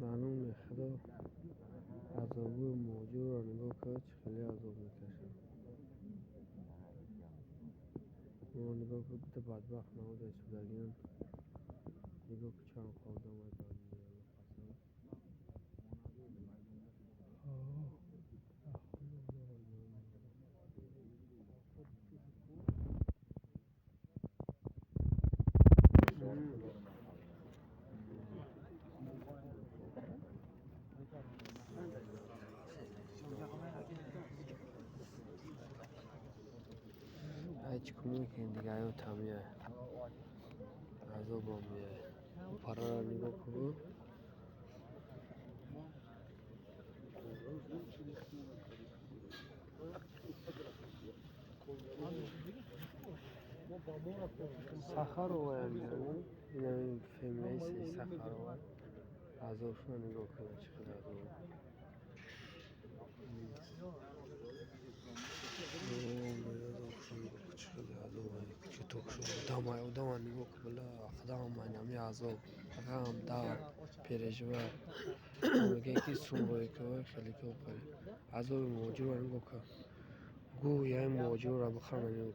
معلوم نیست خدا عذابی موجود را نگاه کرد چه خیلی عذاب میکشن ما نگاه کرد ده بدبخت نموده سودگیان نگاه که چند خواهد آمد هیچ کمی که این دیگه ایو تمیه عذاب آمیه پره را نگاه کنو سخر رو باید میرم این همین فیملیسی سخر رو باید عذابشون رو نگاه کنه چقدر عذاب چقدر عذاب چطور شد دم نگاه که بلا خدام من همی عذاب غم درد پیرجوه میگه که سون که خیلی که بپری عذاب موجود رو نگاه که گو یه موجود رو بخرم نگاه